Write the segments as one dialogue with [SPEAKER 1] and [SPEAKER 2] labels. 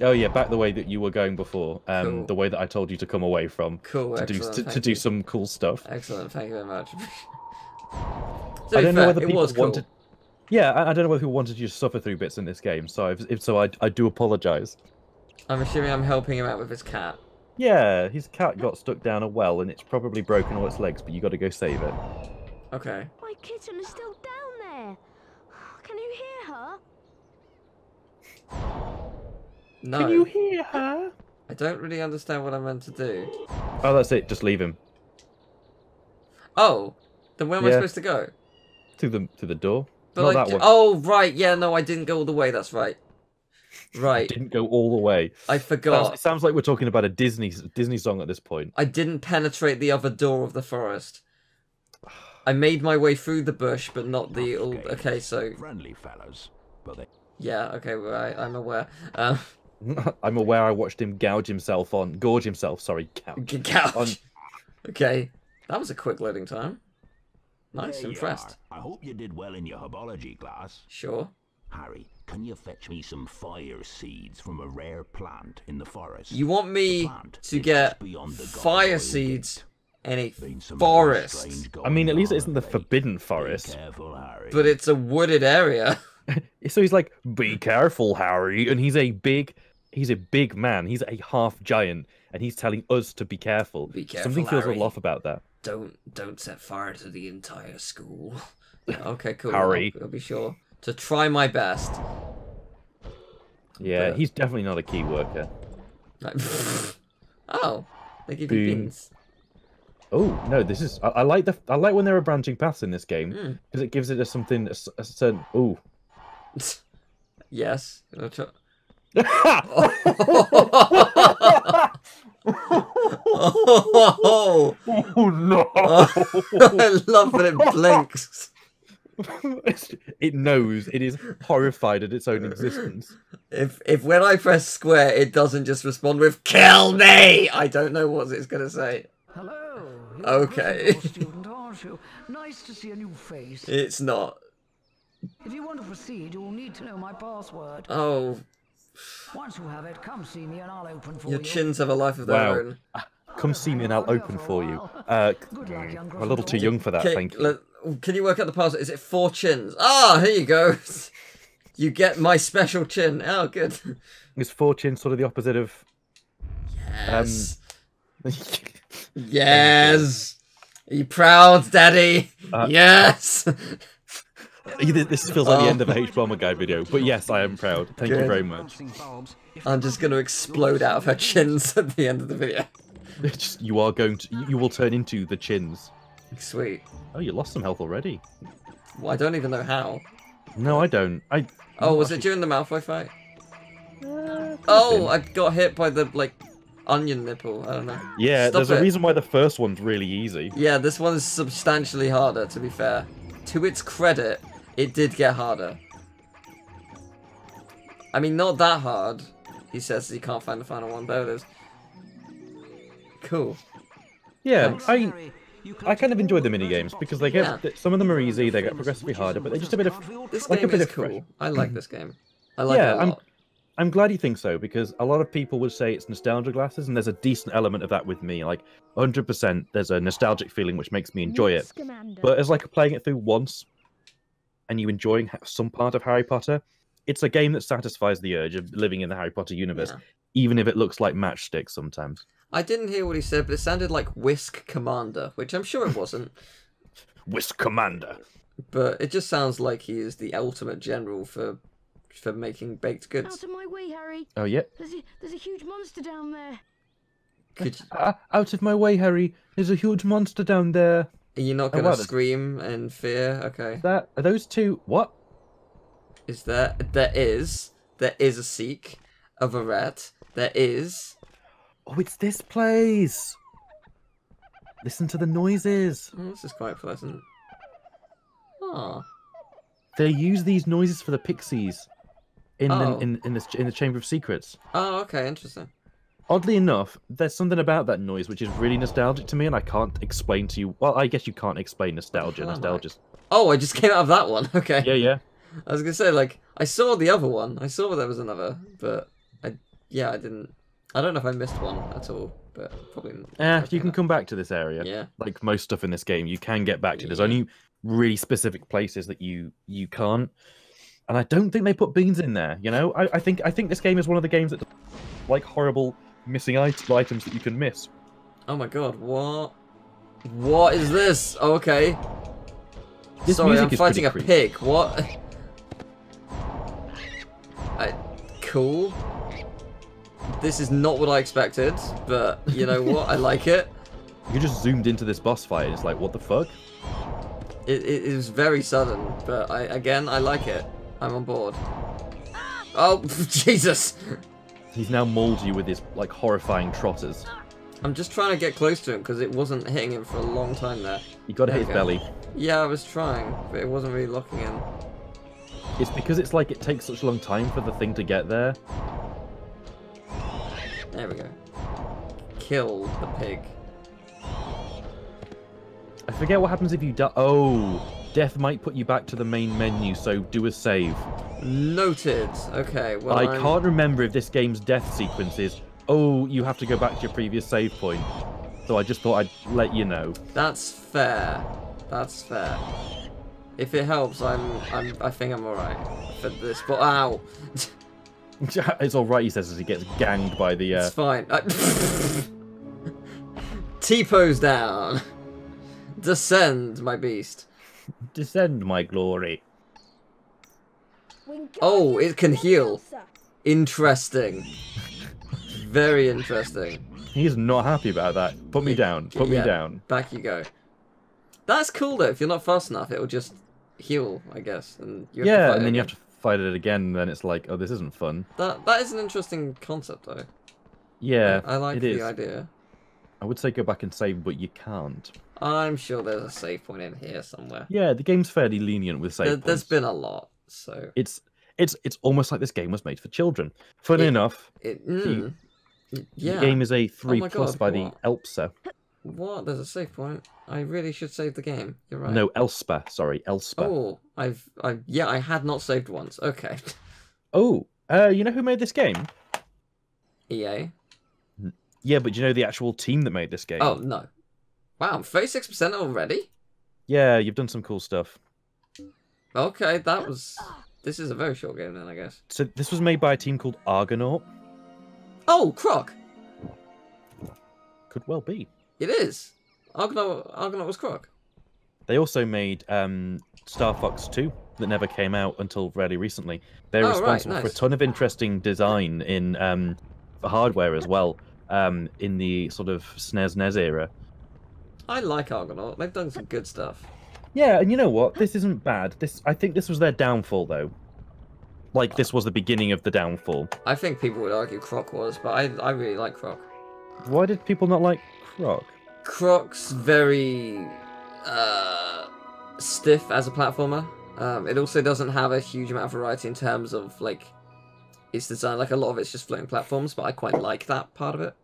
[SPEAKER 1] Oh yeah, back the way that you were going before.
[SPEAKER 2] Cool.
[SPEAKER 1] The way that I told you to come away from
[SPEAKER 2] Cool,
[SPEAKER 1] to do
[SPEAKER 2] excellent,
[SPEAKER 1] to
[SPEAKER 2] thank
[SPEAKER 1] do
[SPEAKER 2] you.
[SPEAKER 1] some cool stuff.
[SPEAKER 2] Excellent, thank you very much. To
[SPEAKER 1] I
[SPEAKER 2] be
[SPEAKER 1] don't know
[SPEAKER 2] fair,
[SPEAKER 1] whether
[SPEAKER 2] it
[SPEAKER 1] people
[SPEAKER 2] was
[SPEAKER 1] wanted.
[SPEAKER 2] cool.
[SPEAKER 1] Yeah, I don't know whether people wanted you to suffer through bits in this game. So if so, I do apologize.
[SPEAKER 2] I'm assuming I'm helping him out with his cat.
[SPEAKER 1] Yeah, his cat got stuck down a well and it's probably broken all its legs, but you got to go save it.
[SPEAKER 2] Okay.
[SPEAKER 3] My kitten is still down there. Can you hear her?
[SPEAKER 2] No.
[SPEAKER 1] Can you hear her?
[SPEAKER 2] I don't really understand what I'm meant to do.
[SPEAKER 1] Oh, that's it. Just leave him.
[SPEAKER 2] Oh, then where am I
[SPEAKER 1] Yeah.
[SPEAKER 2] supposed to go?
[SPEAKER 1] To the door.
[SPEAKER 2] But
[SPEAKER 1] Not
[SPEAKER 2] like,
[SPEAKER 1] that one.
[SPEAKER 2] oh right, yeah, no, I didn't go all the way. That's right. Right,
[SPEAKER 1] Didn't go all the way.
[SPEAKER 2] I
[SPEAKER 1] It
[SPEAKER 2] forgot.
[SPEAKER 1] sounds like we're talking about a Disney song at this point.
[SPEAKER 2] I didn't penetrate the other door of the forest. I made my way through the bush, but not the. Okay, so
[SPEAKER 4] Friendly fellows, but they...
[SPEAKER 2] yeah, okay, well, I'm aware.
[SPEAKER 1] I'm aware I watched him gorge himself. Sorry,
[SPEAKER 2] Couch.
[SPEAKER 1] On...
[SPEAKER 2] Okay, that was a quick loading time. Nice,
[SPEAKER 4] There you
[SPEAKER 2] impressed.
[SPEAKER 4] are. I hope you did well in your herbology class.
[SPEAKER 2] Sure.
[SPEAKER 4] Harry, can you fetch me some fire seeds from a rare plant in the forest?
[SPEAKER 2] You want me to get fire seeds in a forest?
[SPEAKER 1] I mean, at least it isn't the Forbidden Forest.
[SPEAKER 4] Careful, Harry.
[SPEAKER 2] But it's a wooded area.
[SPEAKER 1] So he's like, "Be careful, Harry," and he's a big man. He's a half giant, and he's telling us to be careful.
[SPEAKER 2] Be careful,
[SPEAKER 1] Something feels
[SPEAKER 2] Harry.
[SPEAKER 1] a little off about that.
[SPEAKER 2] Don't set fire to the entire school. Okay, cool.
[SPEAKER 1] Harry.
[SPEAKER 2] I'll be sure to try my best.
[SPEAKER 1] Yeah,
[SPEAKER 2] But-
[SPEAKER 1] he's definitely not a key worker.
[SPEAKER 2] Like, oh, they give you
[SPEAKER 1] Boom.
[SPEAKER 2] beans.
[SPEAKER 1] Oh no, this is I like when there are branching paths in this game
[SPEAKER 2] Mm.
[SPEAKER 1] because it gives it a certain. Oh.
[SPEAKER 2] Yes. Oh,
[SPEAKER 1] Oh no!
[SPEAKER 2] I love that it blinks.
[SPEAKER 1] It knows. It is horrified at its own existence.
[SPEAKER 2] If when I press square, it doesn't just respond with "kill me," I don't know what it's gonna say.
[SPEAKER 5] Hello. You're
[SPEAKER 2] Okay.
[SPEAKER 5] a student, aren't you? Nice to see a new face.
[SPEAKER 2] It's not.
[SPEAKER 5] If you want to proceed, you'll need to know my password.
[SPEAKER 2] Oh,
[SPEAKER 5] Once you have it, come see me and I'll open for
[SPEAKER 2] your
[SPEAKER 5] you.
[SPEAKER 2] chins have a life of their
[SPEAKER 1] Wow.
[SPEAKER 2] own.
[SPEAKER 1] Come see me and I'll open for you.
[SPEAKER 5] Good luck, young
[SPEAKER 1] I'm a little too
[SPEAKER 5] Gryffindor.
[SPEAKER 1] young for that,
[SPEAKER 2] Okay,
[SPEAKER 1] thank you.
[SPEAKER 2] can you work out the password? Is it 4 chins? Ah, here you go. You get my special chin. Oh, good.
[SPEAKER 1] Is fortune sort of the opposite of?
[SPEAKER 2] Yes. Yes. Are you proud, Daddy? Yes.
[SPEAKER 1] This feels like the end of a
[SPEAKER 2] Oh.
[SPEAKER 1] H-Bomber Guy video, but yes, I am proud. Thank you
[SPEAKER 2] Good.
[SPEAKER 1] very much.
[SPEAKER 2] I'm just going to explode out of her chins at the end of the video.
[SPEAKER 1] You will turn into the chins.
[SPEAKER 2] Sweet.
[SPEAKER 1] Oh, you lost some health already.
[SPEAKER 2] Well, I don't even know how.
[SPEAKER 1] No, I don't.
[SPEAKER 2] Oh, was it during the Malfoy fight? Oh, I got hit by the, like, onion nipple. I don't know.
[SPEAKER 1] Yeah,
[SPEAKER 2] Stop
[SPEAKER 1] there's
[SPEAKER 2] it.
[SPEAKER 1] a reason why the first one's really easy.
[SPEAKER 2] Yeah, this one is substantially harder, to be fair. To its credit, it did get harder. I mean, not that hard. He says he can't find the final one. There it is. Cool.
[SPEAKER 1] Yeah,
[SPEAKER 2] Thanks.
[SPEAKER 1] I kind of enjoy the mini games because they get some of them are easy, they get progressively harder, but they're just a bit of
[SPEAKER 2] This
[SPEAKER 1] like a
[SPEAKER 2] game
[SPEAKER 1] bit
[SPEAKER 2] is
[SPEAKER 1] of fresh.
[SPEAKER 2] cool. I like this game. I like it a lot.
[SPEAKER 1] I'm glad you think so because a lot of people would say it's nostalgia glasses, and there's a decent element of that with me. Like 100%, there's a nostalgic feeling which makes me enjoy it. But as like playing it through once, and you enjoying some part of Harry Potter, it's a game that satisfies the urge of living in the Harry Potter universe,
[SPEAKER 2] Yeah.
[SPEAKER 1] even if it looks like matchsticks sometimes.
[SPEAKER 2] I didn't hear what he said, but it sounded like Whisk Commander, which I'm sure it wasn't.
[SPEAKER 1] Whisk Commander.
[SPEAKER 2] But it just sounds like he is the ultimate general for making baked
[SPEAKER 3] Out
[SPEAKER 2] goods.
[SPEAKER 3] of my way, Harry.
[SPEAKER 1] Oh yeah.
[SPEAKER 3] There's a huge monster down there.
[SPEAKER 2] Could you,
[SPEAKER 1] Out of my way, Harry. There's a huge monster down there.
[SPEAKER 2] are you not
[SPEAKER 1] Oh,
[SPEAKER 2] gonna
[SPEAKER 1] wow,
[SPEAKER 2] scream in fear? Okay.
[SPEAKER 1] Are those two? What?
[SPEAKER 2] Is there? There is a seek of a rat. There is.
[SPEAKER 1] Oh, it's this place. Listen to the noises.
[SPEAKER 2] Oh, this is quite pleasant. Oh.
[SPEAKER 1] They use these noises for the pixies in
[SPEAKER 2] Oh.
[SPEAKER 1] in the Chamber of Secrets.
[SPEAKER 2] Oh, okay, interesting.
[SPEAKER 1] Oddly enough, there's something about that noise which is really nostalgic to me, and I can't explain to you. Well, I guess you can't explain nostalgia.
[SPEAKER 2] Hell am I?
[SPEAKER 1] Nostalgia's.
[SPEAKER 2] Oh, I just came out of that one. Okay.
[SPEAKER 1] Yeah, yeah.
[SPEAKER 2] I was gonna say, like, I saw the other one. I saw there was another, but yeah, I didn't. I don't know if I missed one at all, but probably.
[SPEAKER 1] You can come back to this area.
[SPEAKER 2] Yeah.
[SPEAKER 1] Like most stuff in this game, you can get back to. There's
[SPEAKER 2] Yeah.
[SPEAKER 1] only really specific places that you can't. And I don't think they put beans in there. You know, I think this game is one of the games that like horrible missing items that you can miss.
[SPEAKER 2] Oh my god! What? What is this? Oh, okay.
[SPEAKER 1] This
[SPEAKER 2] Sorry,
[SPEAKER 1] music
[SPEAKER 2] I'm
[SPEAKER 1] is
[SPEAKER 2] fighting a
[SPEAKER 1] pretty
[SPEAKER 2] pig. What? Cool. This is not what I expected, but you know what? I like it.
[SPEAKER 1] You just zoomed into this boss fight. And it's like, what the fuck?
[SPEAKER 2] It is very sudden, but I like it. I'm on board. Oh, Jesus!
[SPEAKER 1] He's now mauled you with his like horrifying trotters.
[SPEAKER 2] I'm just trying to get close to him because it wasn't hitting him for a long time there.
[SPEAKER 1] You got to
[SPEAKER 2] There
[SPEAKER 1] hit
[SPEAKER 2] we
[SPEAKER 1] his
[SPEAKER 2] go.
[SPEAKER 1] belly.
[SPEAKER 2] Yeah, I was trying, but it wasn't really locking in.
[SPEAKER 1] It's because it's like it takes such a long time for the thing to get there.
[SPEAKER 2] There we go. Kill the pig.
[SPEAKER 1] I forget what happens if you die. Oh, death might put you back to the main menu, so do a save.
[SPEAKER 2] Noted. Okay, well,
[SPEAKER 1] I can't remember if this game's death sequence is, oh, you have to go back to your previous save point. So I just thought I'd let you know.
[SPEAKER 2] That's fair. That's fair. If it helps, I think I'm alright for this. But ow,
[SPEAKER 1] It's alright, he says as he gets ganged by the...
[SPEAKER 2] it's fine. T-pose down. Descend, my beast.
[SPEAKER 1] Descend, my glory.
[SPEAKER 2] Oh, it can heal. Interesting. Very interesting.
[SPEAKER 1] He's not happy about that. Put me down. Put me
[SPEAKER 2] Yeah,
[SPEAKER 1] down.
[SPEAKER 2] Back you go. That's cool though. If you're not fast enough, it'll just heal, I guess. And you have to
[SPEAKER 1] Yeah,
[SPEAKER 2] fight
[SPEAKER 1] and
[SPEAKER 2] it
[SPEAKER 1] then you
[SPEAKER 2] again.
[SPEAKER 1] have to fight it again, and then it's like, oh, this isn't fun.
[SPEAKER 2] That is an interesting concept though.
[SPEAKER 1] Yeah,
[SPEAKER 2] I like
[SPEAKER 1] it
[SPEAKER 2] the
[SPEAKER 1] is.
[SPEAKER 2] idea.
[SPEAKER 1] I would say go back and save, but you can't.
[SPEAKER 2] I'm sure there's a save point in here somewhere.
[SPEAKER 1] Yeah, the game's fairly lenient with save points.
[SPEAKER 2] There's been a lot, so
[SPEAKER 1] It's almost like this game was made for children. Funny enough,
[SPEAKER 2] yeah.
[SPEAKER 1] the game is a 3+
[SPEAKER 2] my God,
[SPEAKER 1] by the
[SPEAKER 2] what?
[SPEAKER 1] Elpsa.
[SPEAKER 2] What? There's a save point. I really should save the game. You're right.
[SPEAKER 1] No, Elspa. Sorry, Elspa.
[SPEAKER 2] Oh, I had not saved once. Okay.
[SPEAKER 1] Oh, you know who made this game?
[SPEAKER 2] EA.
[SPEAKER 1] Yeah, but do you know the actual team that made this game?
[SPEAKER 2] Oh no. Wow, 36% already?
[SPEAKER 1] Yeah, you've done some cool stuff.
[SPEAKER 2] Okay, this is a very short game then, I guess.
[SPEAKER 1] So this was made by a team called Argonaut.
[SPEAKER 2] Oh, Croc.
[SPEAKER 1] Could well be.
[SPEAKER 2] It is. Argonaut was Croc.
[SPEAKER 1] They also made Star Fox 2 that never came out until fairly recently. They're
[SPEAKER 2] Oh, right,
[SPEAKER 1] responsible for a
[SPEAKER 2] nice.
[SPEAKER 1] ton of interesting design in for hardware as well, in the sort of SNES NES era.
[SPEAKER 2] I like Argonaut. They've done some good stuff.
[SPEAKER 1] Yeah, and you know what? This isn't bad. I think this was their downfall, though. Like, this was the beginning of the downfall.
[SPEAKER 2] I think people would argue Croc was, but I really like Croc.
[SPEAKER 1] Why did people not like Croc?
[SPEAKER 2] Croc's very stiff as a platformer. It also doesn't have a huge amount of variety in terms of like its design. Like a lot of it's just floating platforms, but I quite like that part of it.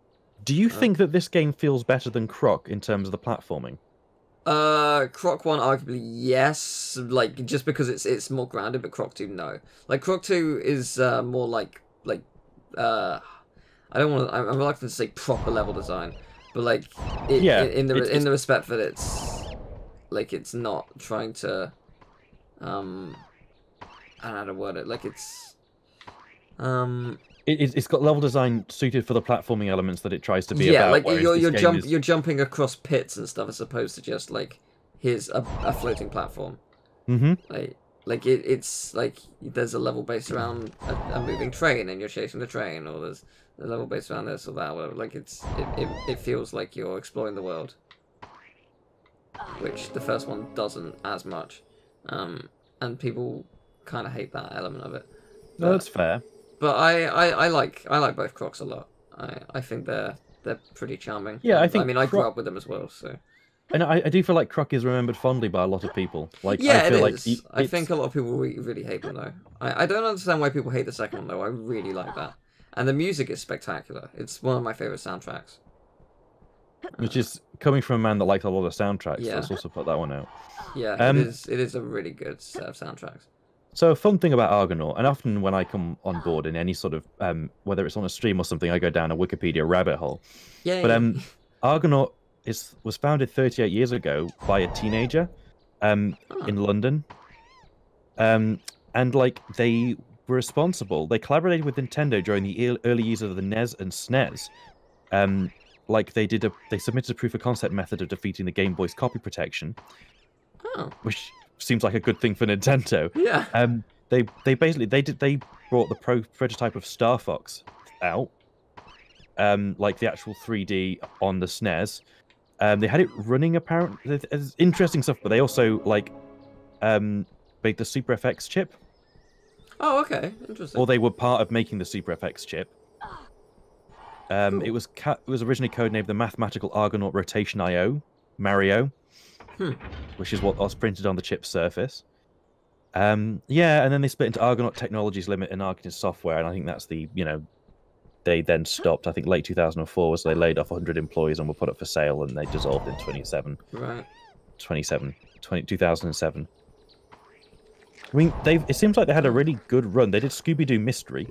[SPEAKER 1] Do you think that this game feels better than Croc in terms of the platforming?
[SPEAKER 2] Croc 1 arguably yes, like just because it's more grounded, but Croc 2 no. Like Croc 2 is more like I don't want to. I'm reluctant to say proper level design, but like in the respect that it's not trying to I don't know how to word it. Like
[SPEAKER 1] It's got level design suited for the platforming elements that it tries to be
[SPEAKER 2] yeah,
[SPEAKER 1] about.
[SPEAKER 2] like
[SPEAKER 1] whereas
[SPEAKER 2] you're jumping across pits and stuff as opposed to just like here's a floating platform.
[SPEAKER 1] Mm-hmm.
[SPEAKER 2] Like it's like there's a level based around a moving train and you're chasing the train, or there's a level based around this or that. Whatever. Like it feels like you're exploring the world, which the first one doesn't as much, and people kind of hate that element of it.
[SPEAKER 1] No, that's fair.
[SPEAKER 2] But I like both Crocs a lot. I think they're pretty charming.
[SPEAKER 1] Yeah, I
[SPEAKER 2] mean I grew up with them as well, so.
[SPEAKER 1] And I do feel like Croc is remembered fondly by a lot of people. Like,
[SPEAKER 2] Yeah,
[SPEAKER 1] I feel
[SPEAKER 2] it is.
[SPEAKER 1] like
[SPEAKER 2] I think a lot of people really hate them though. I don't understand why people hate the second one though. I really like that, and the music is spectacular. It's one of my favorite soundtracks.
[SPEAKER 1] Which is coming from a man that likes a lot of soundtracks.
[SPEAKER 2] Yeah.
[SPEAKER 1] Let's also put that one out.
[SPEAKER 2] Yeah, it is a really good set of soundtracks.
[SPEAKER 1] So a fun thing about Argonaut, and often when I come on board in any sort of whether it's on a stream or something, I go down a Wikipedia rabbit hole.
[SPEAKER 2] Yeah.
[SPEAKER 1] But Argonaut was founded 38 years ago by a teenager in London. And like they were responsible. They collaborated with Nintendo during the early years of the NES and SNES. Like they submitted a proof of concept method of defeating the Game Boy's copy protection, which seems like a good thing for Nintendo.
[SPEAKER 2] Yeah.
[SPEAKER 1] They brought the prototype of Star Fox out, like the actual 3D on the SNES. They had it running apparently. It's interesting stuff, but they also like made the Super FX chip.
[SPEAKER 2] Oh, okay, interesting.
[SPEAKER 1] Or they were part of making the Super FX chip. Cool. It was originally codenamed the Mathematical Argonaut Rotation I/O, Mario, which is what was printed on the chip's surface. Yeah, and then they split into Argonaut Technologies Limited and Argonaut Software, and I think that's the, they then stopped. I think late 2004 was they laid off 100 employees and were put up for sale, and they dissolved in 2007. I mean, it seems like they had a really good run. They did Scooby-Doo Mystery.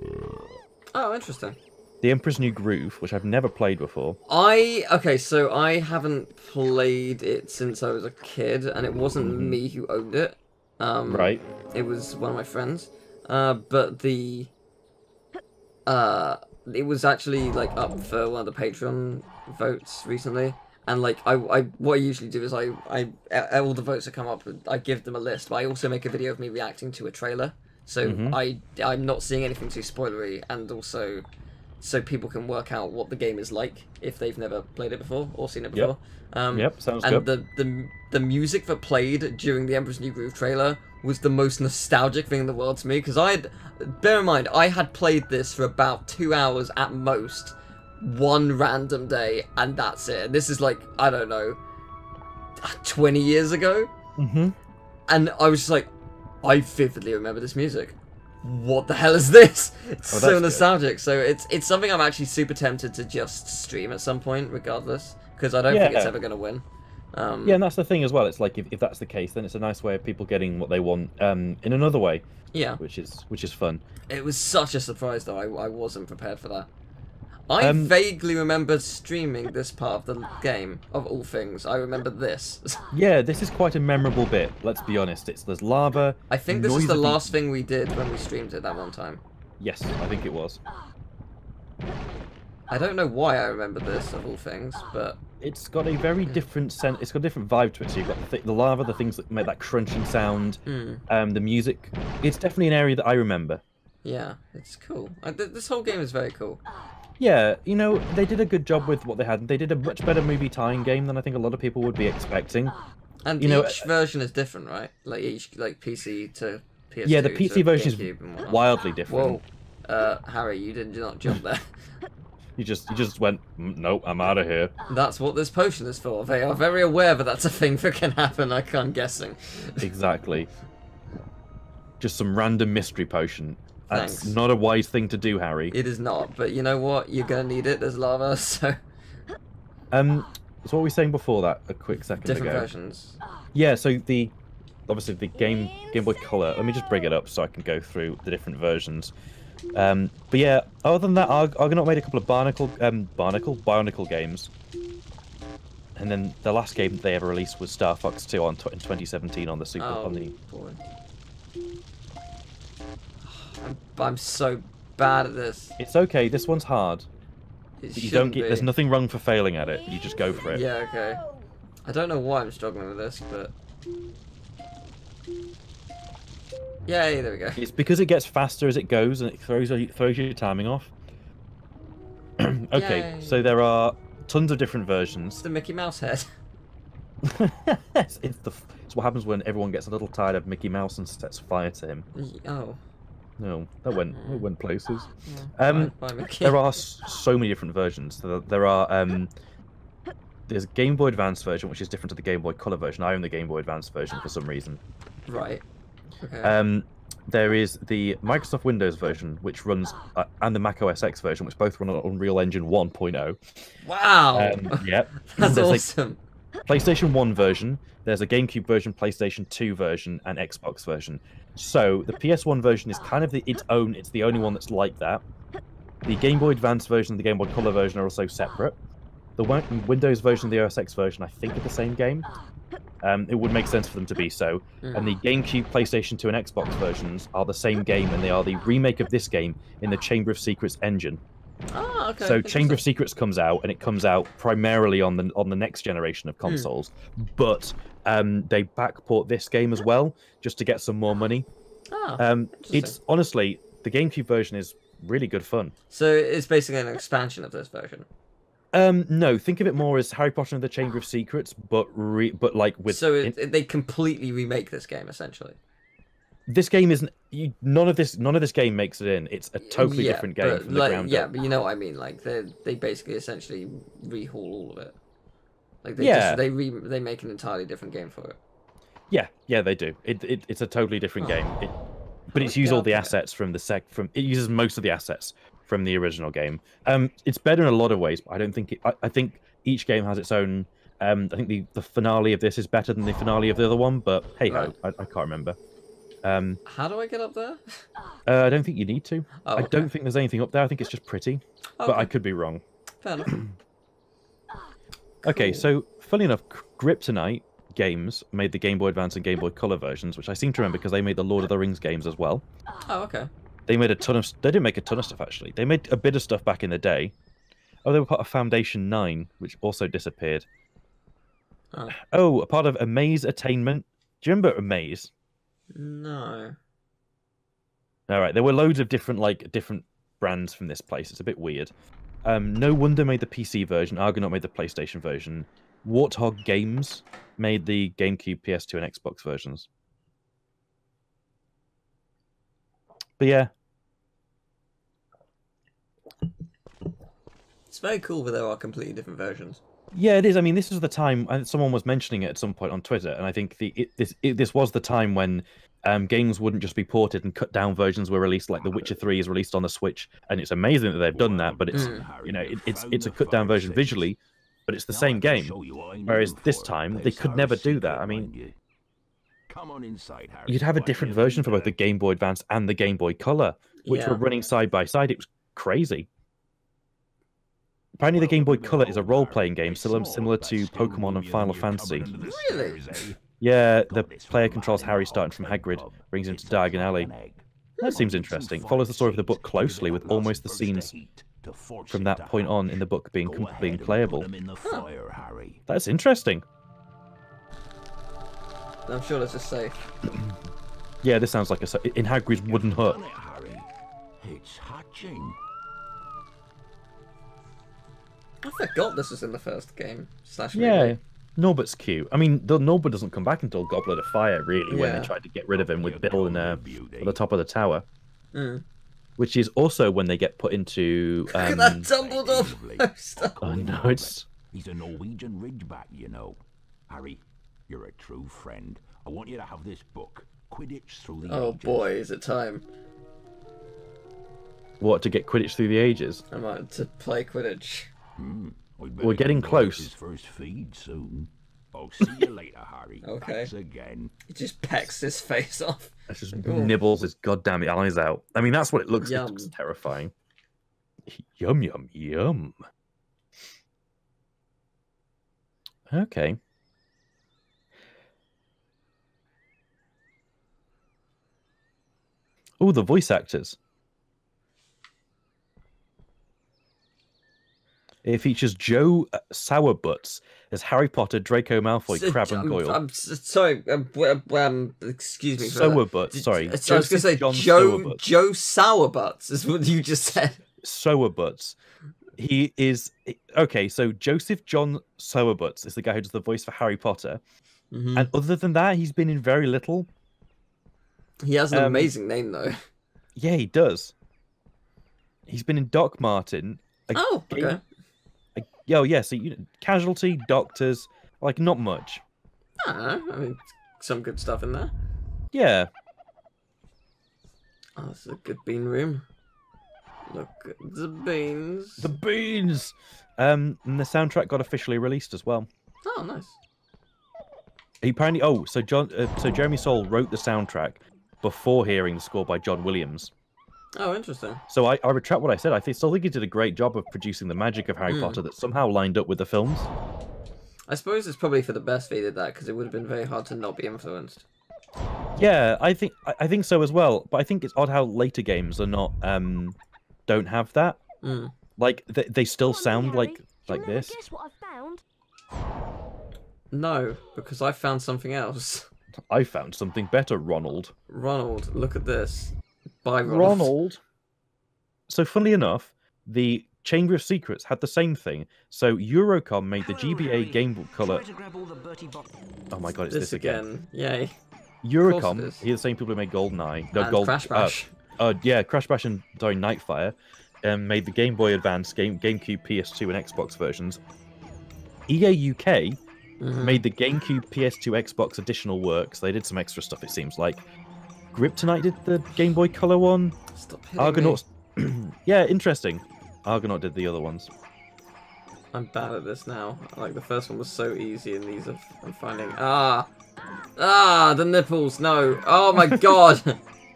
[SPEAKER 2] Oh, interesting.
[SPEAKER 1] The Emperor's New Groove, which I've never played before.
[SPEAKER 2] So I haven't played it since I was a kid, and it wasn't me who owned it.
[SPEAKER 1] Right.
[SPEAKER 2] It was one of my friends. But it was actually like up for one of the Patreon votes recently. And like what I usually do is I all the votes that come up, I give them a list, but I also make a video of me reacting to a trailer. So I'm not seeing anything too spoilery, and also so people can work out what the game is like if they've never played it before or seen it before.
[SPEAKER 1] Yep, sounds
[SPEAKER 2] good. And the music that played during the Emperor's New Groove trailer was the most nostalgic thing in the world to me, because bear in mind, I had played this for about 2 hours at most, one random day, and that's it. This is like, I don't know, 20 years ago? And I was just like, I vividly remember this music. What the hell is this? It's so nostalgic. Good. So it's something I'm actually super tempted to just stream at some point, regardless, because I don't think it's ever going to win.
[SPEAKER 1] Yeah, and that's the thing as well. It's like if that's the case, then it's a nice way of people getting what they want in another way.
[SPEAKER 2] Yeah,
[SPEAKER 1] which is fun.
[SPEAKER 2] It was such a surprise, though. I wasn't prepared for that. I vaguely remember streaming this part of the game, of all things. I remember this.
[SPEAKER 1] Yeah, this is quite a memorable bit, let's be honest. There's lava.
[SPEAKER 2] I think this is the last thing we did when we streamed it that one time.
[SPEAKER 1] Yes, I think it was.
[SPEAKER 2] I don't know why I remember this, of all things, but...
[SPEAKER 1] It's got a very different sense. It's got a different vibe to it. So you've got the lava, the things that make that crunching sound, the music. It's definitely an area that I remember.
[SPEAKER 2] Yeah, it's cool. This whole game is very cool.
[SPEAKER 1] Yeah, they did a good job with what they had. They did a much better movie tying game than I think a lot of people would be expecting.
[SPEAKER 2] And each version is different, right? Like each PC to PS2.
[SPEAKER 1] Yeah, the PC version is wildly different.
[SPEAKER 2] Whoa, Harry, you did not jump there.
[SPEAKER 1] You just went, nope, I'm out of here.
[SPEAKER 2] That's what this potion is for. They are very aware that that's a thing that can happen, I'm guessing.
[SPEAKER 1] Exactly. Just some random mystery potion. That's
[SPEAKER 2] Thanks.
[SPEAKER 1] Not a wise thing to do, Harry.
[SPEAKER 2] It is not, but you know what? You're gonna need it. There's lava, so...
[SPEAKER 1] So what were we saying before that a quick second ago?
[SPEAKER 2] Different versions.
[SPEAKER 1] Yeah, so obviously the Game Boy Color, let me just bring it up so I can go through the different versions. But yeah, other than that, Argonaut made a couple of Bionicle games. And then the last game they ever released was Star Fox 2 in 2017 on the Super...
[SPEAKER 2] boy. I'm so bad at this.
[SPEAKER 1] It's okay, this one's hard. There's nothing wrong for failing at it. You just go for it.
[SPEAKER 2] Yeah, okay. I don't know why I'm struggling with this, but... Yay, there we go.
[SPEAKER 1] It's because it gets faster as it goes and it throws your timing off. Okay,
[SPEAKER 2] Yay.
[SPEAKER 1] so there are tons of different versions.
[SPEAKER 2] It's the Mickey Mouse head.
[SPEAKER 1] it's what happens when everyone gets a little tired of Mickey Mouse and sets fire to him.
[SPEAKER 2] Oh.
[SPEAKER 1] No, it went places.
[SPEAKER 2] Bye,
[SPEAKER 1] there are so many different versions. There's a Game Boy Advance version, which is different to the Game Boy Color version. I own the Game Boy Advance version for some reason.
[SPEAKER 2] Right. Okay.
[SPEAKER 1] There is the Microsoft Windows version, which runs, and the Mac OS X version, which both run on Unreal Engine 1.0.
[SPEAKER 2] Wow!
[SPEAKER 1] Yep.
[SPEAKER 2] That's awesome.
[SPEAKER 1] PlayStation 1 version, there's a GameCube version, PlayStation 2 version, and Xbox version. So the PS1 version is kind of its own, it's the only one that's like that. The Game Boy Advance version and the Game Boy Color version are also separate. The Windows version and the OS X version, I think, are the same game. It would make sense for them to be so. And the GameCube, PlayStation 2, and Xbox versions are the same game, and they are the remake of this game in the Chamber of Secrets engine.
[SPEAKER 2] Oh, okay.
[SPEAKER 1] So Chamber of Secrets comes out, and it comes out primarily on the next generation of consoles. But they backport this game as well, just to get some more money. It's honestly, the GameCube version is really good fun.
[SPEAKER 2] So it's basically an expansion of this version.
[SPEAKER 1] No, think of it more as Harry Potter and the Chamber of Secrets, but like with.
[SPEAKER 2] So they completely remake this game essentially.
[SPEAKER 1] This game isn't. None of this game makes it in. It's a totally different game from the ground up.
[SPEAKER 2] But you know what I mean. Like they basically essentially rehaul all of it. Like they make an entirely different game for it.
[SPEAKER 1] Yeah, they do. It's a totally different game. But it's used all the assets from it uses most of the assets from the original game. It's better in a lot of ways, but I don't think I think each game has its own. I think the finale of this is better than the finale of the other one, but hey ho, I can't remember.
[SPEAKER 2] How do I get up there?
[SPEAKER 1] I don't think you need to.
[SPEAKER 2] Oh,
[SPEAKER 1] I don't think there's anything up there. I think it's just pretty, but I could be wrong.
[SPEAKER 2] Fair enough.
[SPEAKER 1] Okay, so funny enough, Kryptonite Games made the Game Boy Advance and Game Boy Color versions, which I seem to remember because they made the Lord of the Rings games as well.
[SPEAKER 2] Oh, okay.
[SPEAKER 1] They made a ton of. They didn't make a ton of stuff actually. They made a bit of stuff back in the day. Oh, they were part of Foundation 9, which also disappeared. Oh, a part of Amaze Attainment. Do you remember Amaze?
[SPEAKER 2] No.
[SPEAKER 1] All right, there were loads of different brands from this place. It's a bit weird. No Wonder made the PC version. Argonaut made the PlayStation version. Warthog Games made the GameCube, PS2, and Xbox versions. But yeah.
[SPEAKER 2] It's very cool that there are completely different versions.
[SPEAKER 1] Yeah, it is. I mean, this is the time, and someone was mentioning it at some point on Twitter, and I think this was the time when games wouldn't just be ported and cut down versions were released. Like The Witcher 3 is released on the Switch, and it's amazing that they've done that. But it's it's a cut down version visually, but it's the same game. Whereas this time they could never do that. I mean, you'd have a different version for both the Game Boy Advance and the Game Boy Color, which were running side by side. It was crazy. Apparently, the Game Boy Color is a role-playing game similar to Pokemon and Final Fantasy.
[SPEAKER 2] Really?
[SPEAKER 1] Yeah, the player controls Harry starting from Hagrid, brings him to Diagon Alley. That seems interesting. Follows the story of the book closely, with almost the scenes from that point on in the book being playable. Huh. That's interesting.
[SPEAKER 2] I'm sure that's just safe.
[SPEAKER 1] Yeah, this sounds like in Hagrid's wooden hut.
[SPEAKER 4] It's hatching.
[SPEAKER 2] I forgot this was in the first game.
[SPEAKER 1] Yeah, Norbit's cute. I mean, Norbit doesn't come back until Goblet of Fire, really, when they tried to get rid of him with Bill at the top of the tower. Which is also when they get put into...
[SPEAKER 2] Look at that Dumbledore poster!
[SPEAKER 1] Oh no, it's...
[SPEAKER 4] He's a Norwegian Ridgeback, you know. Harry, you're a true friend. I want you to have this book, Quidditch Through the Ages.
[SPEAKER 2] Oh boy, is it time.
[SPEAKER 1] What, to get Quidditch through the ages?
[SPEAKER 2] I might to play Quidditch.
[SPEAKER 1] We're getting close.
[SPEAKER 4] His first feed soon. I'll see you later, Harry.
[SPEAKER 2] Okay.
[SPEAKER 4] Thanks again.
[SPEAKER 2] He just pecks his face off.
[SPEAKER 1] It just nibbles his goddamn eyes out. I mean, that's what it looks like. It looks terrifying. Yum, yum, yum. Okay. Oh, the voice actors. It features Joe Sowerbutts as Harry Potter, Draco Malfoy, Crabbe and Goyle.
[SPEAKER 2] I'm sorry. Excuse me.
[SPEAKER 1] Sowerbutts. Sorry.
[SPEAKER 2] I was going to say Joe Sowerbutts is what you just said.
[SPEAKER 1] Sowerbutts. He is okay. So Joseph John Sowerbutts is the guy who does the voice for Harry Potter, and other than that, he's been in very little.
[SPEAKER 2] He has an amazing name, though.
[SPEAKER 1] Yeah, he does. He's been in Doc Martin.
[SPEAKER 2] Okay.
[SPEAKER 1] Oh, yeah, so Casualty, Doctors, like, not much.
[SPEAKER 2] I mean, some good stuff in there.
[SPEAKER 1] Yeah.
[SPEAKER 2] Oh, this is a good bean room. Look at the beans.
[SPEAKER 1] The beans! And the soundtrack got officially released as well.
[SPEAKER 2] Oh, nice.
[SPEAKER 1] He apparently. Oh, so Jeremy Soule wrote the soundtrack before hearing the score by John Williams.
[SPEAKER 2] Oh, interesting.
[SPEAKER 1] So I retract what I said. Still think he did a great job of producing the magic of Harry Potter that somehow lined up with the films.
[SPEAKER 2] I suppose it's probably for the best they did that, because it would have been very hard to not be influenced.
[SPEAKER 1] Yeah, I think so as well. But I think it's odd how later games are not don't have that. Like they still sound like this.
[SPEAKER 3] Guess what I found?
[SPEAKER 2] No, because I found something else.
[SPEAKER 1] I found something better, Ronald.
[SPEAKER 2] Ronald, look at this. Bye,
[SPEAKER 1] Ronald. So, funnily enough, the Chamber of Secrets had the same thing. So, Eurocom made the GBA Game Boy Color. Oh my god, it's this again.
[SPEAKER 2] Yay.
[SPEAKER 1] Eurocom, here are the same people who made GoldenEye. No,
[SPEAKER 2] and Crash Bash.
[SPEAKER 1] Yeah, Crash Bash and Nightfire. Made the Game Boy Advance, GameCube, PS2, and Xbox versions. EA UK made the GameCube, PS2, Xbox additional works. They did some extra stuff, it seems like. Kryptonite did the Game Boy Color one.
[SPEAKER 2] Stop hitting
[SPEAKER 1] Argonauts. Yeah, interesting. Argonaut did the other ones.
[SPEAKER 2] I'm bad at this now. Like, the first one was so easy, and these are... I'm finding... Ah, the nipples, no. Oh my god.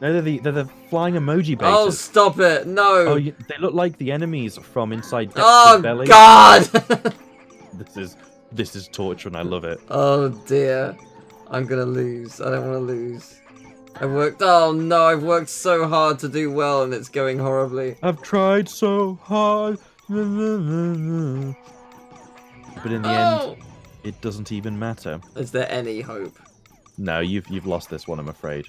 [SPEAKER 1] No, they're the flying emoji bases.
[SPEAKER 2] Oh, stop it, no.
[SPEAKER 1] Oh, they look like the enemies from inside
[SPEAKER 2] Oh,
[SPEAKER 1] Dexter's belly.
[SPEAKER 2] god.
[SPEAKER 1] This is torture, and I love it.
[SPEAKER 2] Oh dear. I'm gonna lose. I don't want to lose. Oh no, I've worked so hard to do well, and it's going horribly.
[SPEAKER 1] I've tried so hard. But in the end, it doesn't even matter.
[SPEAKER 2] Is there any hope?
[SPEAKER 1] No, you've lost this one, I'm afraid.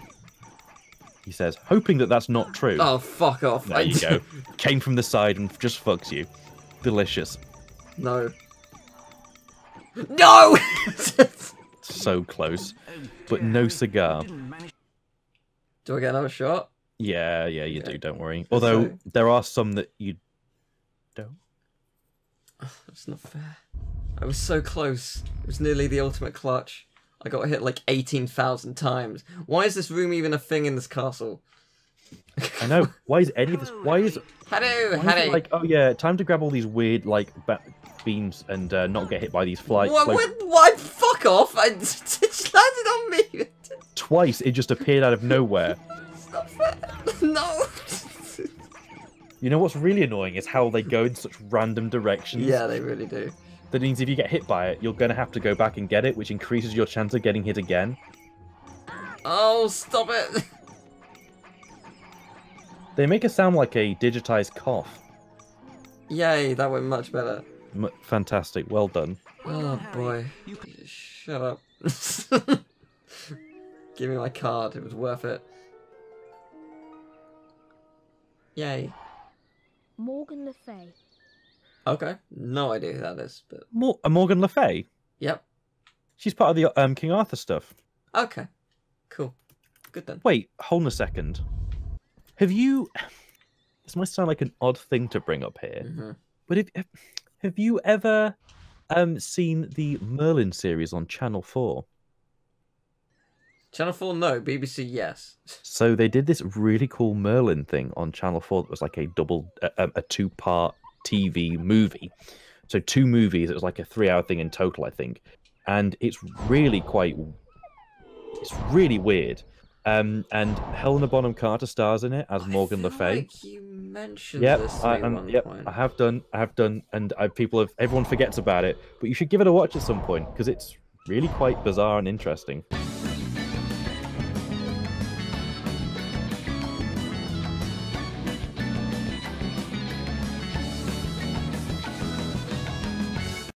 [SPEAKER 1] He says, hoping that that's not true.
[SPEAKER 2] Oh, fuck off.
[SPEAKER 1] There you go. Came from the side and just fucks you. Delicious.
[SPEAKER 2] No. No!
[SPEAKER 1] So close. But no cigar.
[SPEAKER 2] Do I get another shot?
[SPEAKER 1] Yeah, you do, don't worry. Although, there are some that you don't.
[SPEAKER 2] It's not fair. I was so close. It was nearly the ultimate clutch. I got hit like 18,000 times. Why is this room even a thing in this castle?
[SPEAKER 1] I know. Why is any of this... Why is
[SPEAKER 2] Hello.
[SPEAKER 1] like, oh yeah, time to grab all these weird, like, beams and not get hit by these flies.
[SPEAKER 2] What? Fuck off! It landed on me!
[SPEAKER 1] Twice, it just appeared out of nowhere.
[SPEAKER 2] It's not fair. No!
[SPEAKER 1] You know what's really annoying is how they go in such random directions.
[SPEAKER 2] Yeah, they really do.
[SPEAKER 1] That means if you get hit by it, you're going to have to go back and get it, which increases your chance of getting hit again.
[SPEAKER 2] Oh, stop it!
[SPEAKER 1] They make it sound like a digitized cough.
[SPEAKER 2] Yay, that went much better.
[SPEAKER 1] Fantastic, well done.
[SPEAKER 2] Oh boy. Shut up. Give me my card, it was worth it. Yay.
[SPEAKER 3] Morgan Le Fay.
[SPEAKER 2] Okay, no idea who that is, but...
[SPEAKER 1] Morgan Le Fay?
[SPEAKER 2] Yep.
[SPEAKER 1] She's part of the King Arthur stuff.
[SPEAKER 2] Okay, cool. Good then.
[SPEAKER 1] Wait, hold on a second. Have you... This might sound like an odd thing to bring up here, but have you ever seen the Merlin series on Channel 4?
[SPEAKER 2] Channel 4, no. BBC, yes.
[SPEAKER 1] So they did this really cool Merlin thing on Channel 4 that was like a two-part TV movie. So 2 movies, it was like a 3-hour thing in total, I think. And it's really weird. And Helena Bonham Carter stars in it as Morgan Le Fay.
[SPEAKER 2] Like you mentioned this to me at one point.
[SPEAKER 1] I have done, and everyone forgets about it. But you should give it a watch at some point because it's really quite bizarre and interesting.